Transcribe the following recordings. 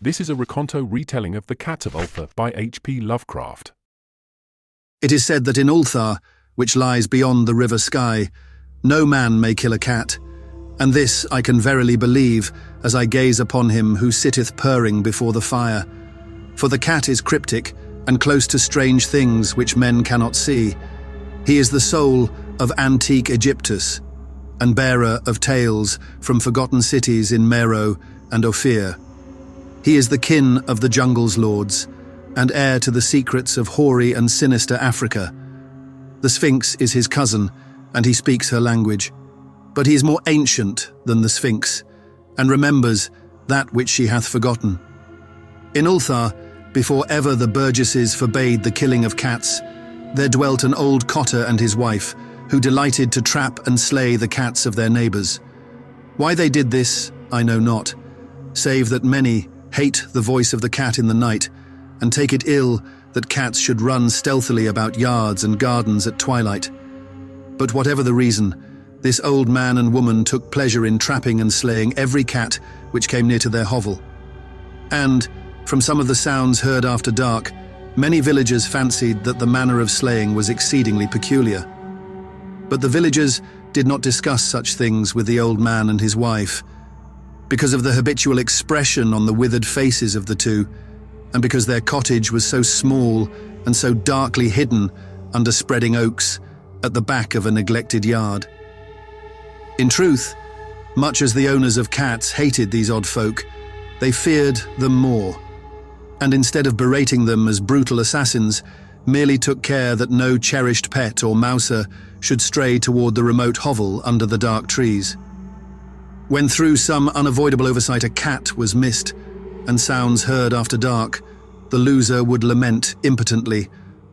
This is a Rekonto retelling of The Cat of Ulthar by H.P. Lovecraft. It is said that in Ulthar, which lies beyond the river Sky, no man may kill a cat, and this I can verily believe as I gaze upon him who sitteth purring before the fire. For the cat is cryptic and close to strange things which men cannot see. He is the soul of antique Egyptus, and bearer of tales from forgotten cities in Meroe and Ophir. He is the kin of the jungle's lords, and heir to the secrets of hoary and sinister Africa. The Sphinx is his cousin, and he speaks her language. But he is more ancient than the Sphinx, and remembers that which she hath forgotten. In Ulthar, before ever the burgesses forbade the killing of cats, there dwelt an old cotter and his wife, who delighted to trap and slay the cats of their neighbours. Why they did this, I know not, save that many hate the voice of the cat in the night, and take it ill that cats should run stealthily about yards and gardens at twilight. But whatever the reason, this old man and woman took pleasure in trapping and slaying every cat which came near to their hovel. And, from some of the sounds heard after dark, many villagers fancied that the manner of slaying was exceedingly peculiar. But the villagers did not discuss such things with the old man and his wife, because of the habitual expression on the withered faces of the two, and because their cottage was so small and so darkly hidden under spreading oaks at the back of a neglected yard. In truth, much as the owners of cats hated these odd folk, they feared them more, and instead of berating them as brutal assassins, merely took care that no cherished pet or mouser should stray toward the remote hovel under the dark trees. When through some unavoidable oversight a cat was missed, and sounds heard after dark, the loser would lament impotently,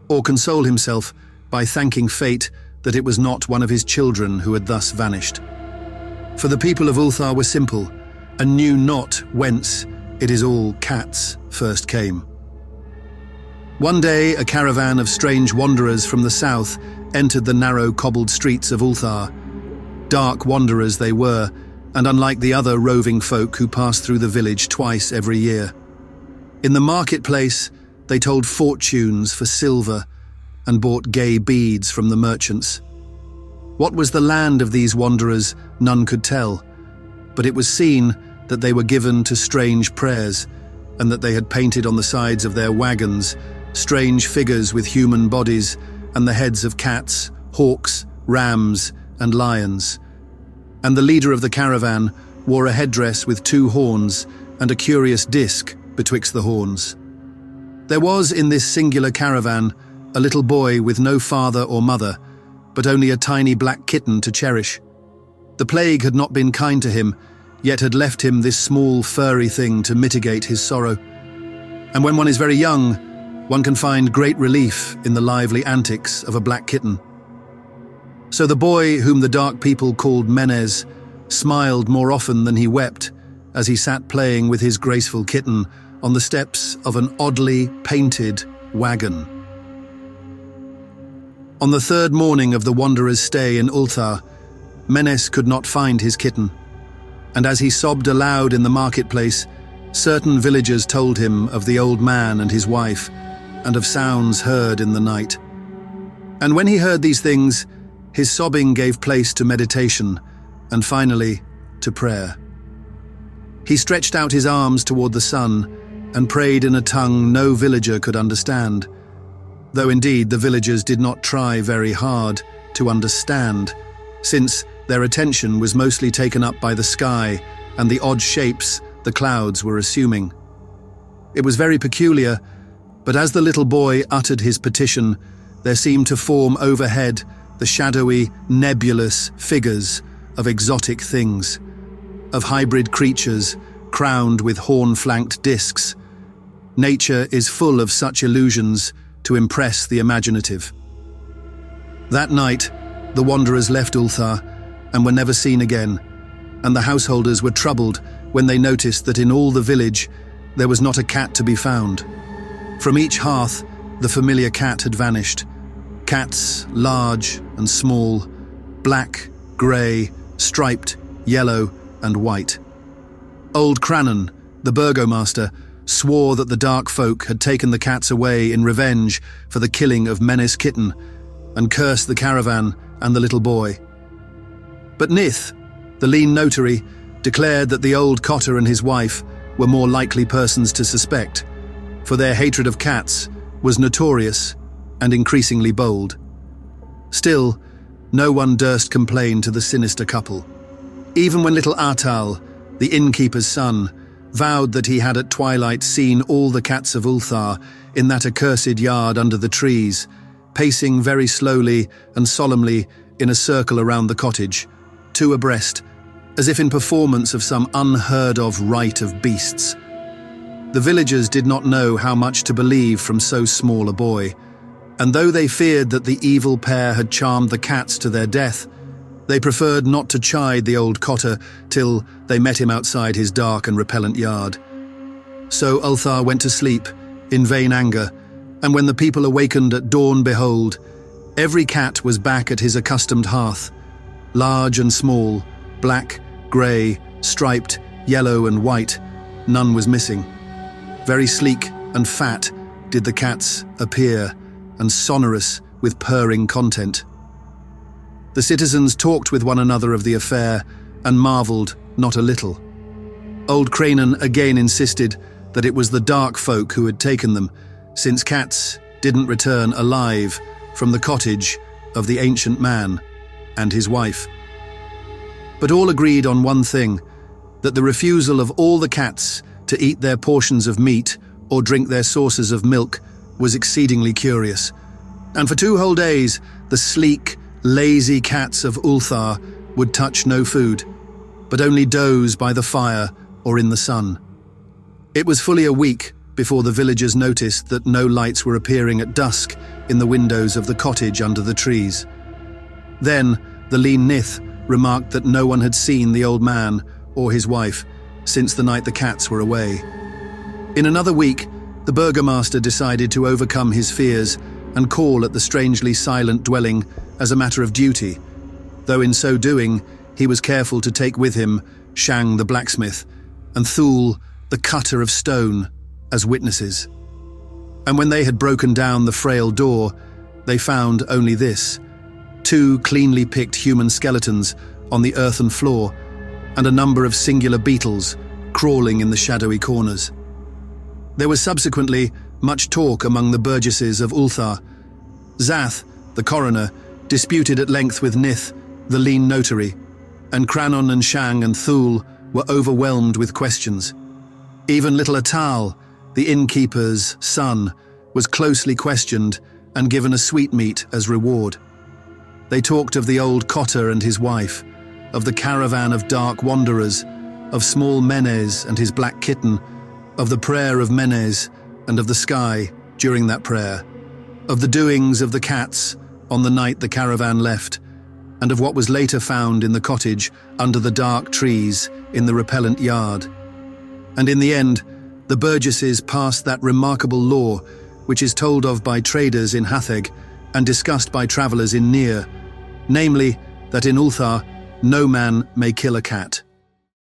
or console himself by thanking fate that it was not one of his children who had thus vanished. For the people of Ulthar were simple, and knew not whence it is all cats first came. One day a caravan of strange wanderers from the south entered the narrow cobbled streets of Ulthar. Dark wanderers they were, and unlike the other roving folk who passed through the village twice every year. In the marketplace, they told fortunes for silver and bought gay beads from the merchants. What was the land of these wanderers, none could tell, but it was seen that they were given to strange prayers, and that they had painted on the sides of their wagons strange figures with human bodies and the heads of cats, hawks, rams, and lions. And the leader of the caravan wore a headdress with two horns and a curious disc betwixt the horns. There was in this singular caravan a little boy with no father or mother, but only a tiny black kitten to cherish. The plague had not been kind to him, yet had left him this small furry thing to mitigate his sorrow. And when one is very young, one can find great relief in the lively antics of a black kitten. So the boy, whom the dark people called Menes, smiled more often than he wept as he sat playing with his graceful kitten on the steps of an oddly painted wagon. On the third morning of the wanderer's stay in Ulthar, Menes could not find his kitten, and as he sobbed aloud in the marketplace, certain villagers told him of the old man and his wife, and of sounds heard in the night. And when he heard these things, his sobbing gave place to meditation, and finally to prayer. He stretched out his arms toward the sun, and prayed in a tongue no villager could understand, though indeed the villagers did not try very hard to understand, since their attention was mostly taken up by the sky and the odd shapes the clouds were assuming. It was very peculiar, but as the little boy uttered his petition, there seemed to form overhead the shadowy, nebulous figures of exotic things, of hybrid creatures crowned with horn-flanked discs. Nature is full of such illusions to impress the imaginative. That night, the wanderers left Ulthar and were never seen again, and the householders were troubled when they noticed that in all the village there was not a cat to be found. From each hearth, the familiar cat had vanished. Cats, large and small, black, grey, striped, yellow, and white. Old Crannon, the burgomaster, swore that the dark folk had taken the cats away in revenge for the killing of Menes Kitten, and cursed the caravan and the little boy. But Nith, the lean notary, declared that the old cotter and his wife were more likely persons to suspect, for their hatred of cats was notorious and increasingly bold. Still, no one durst complain to the sinister couple. Even when little Atal, the innkeeper's son, vowed that he had at twilight seen all the cats of Ulthar in that accursed yard under the trees, pacing very slowly and solemnly in a circle around the cottage, two abreast, as if in performance of some unheard-of rite of beasts. The villagers did not know how much to believe from so small a boy, and though they feared that the evil pair had charmed the cats to their death, they preferred not to chide the old cotter till they met him outside his dark and repellent yard. So Ulthar went to sleep, in vain anger, and when the people awakened at dawn, behold, every cat was back at his accustomed hearth, large and small, black, grey, striped, yellow and white, none was missing. Very sleek and fat did the cats appear, and sonorous with purring content. The citizens talked with one another of the affair and marvelled not a little. Old Cranon again insisted that it was the dark folk who had taken them, since cats didn't return alive from the cottage of the ancient man and his wife. But all agreed on one thing, that the refusal of all the cats to eat their portions of meat or drink their sources of milk was exceedingly curious, and for 2 whole days the sleek, lazy cats of Ulthar would touch no food, but only doze by the fire or in the sun. It was fully a week before the villagers noticed that no lights were appearing at dusk in the windows of the cottage under the trees. Then the lean Nith remarked that no one had seen the old man or his wife since the night the cats were away. In another week, the burgomaster decided to overcome his fears and call at the strangely silent dwelling as a matter of duty, though in so doing he was careful to take with him Shang the blacksmith and Thul the cutter of stone as witnesses. And when they had broken down the frail door, they found only this: 2 cleanly picked human skeletons on the earthen floor and a number of singular beetles crawling in the shadowy corners. There was subsequently much talk among the burgesses of Ulthar. Zath, the coroner, disputed at length with Nith, the lean notary, and Cranon and Shang and Thul were overwhelmed with questions. Even little Atal, the innkeeper's son, was closely questioned and given a sweetmeat as reward. They talked of the old cotter and his wife, of the caravan of dark wanderers, of small Menes and his black kitten, of the prayer of Menes and of the sky during that prayer, of the doings of the cats on the night the caravan left, and of what was later found in the cottage under the dark trees in the repellent yard. And in the end, the burgesses passed that remarkable law which is told of by traders in Hatheg and discussed by travellers in Nir, namely that in Ulthar no man may kill a cat.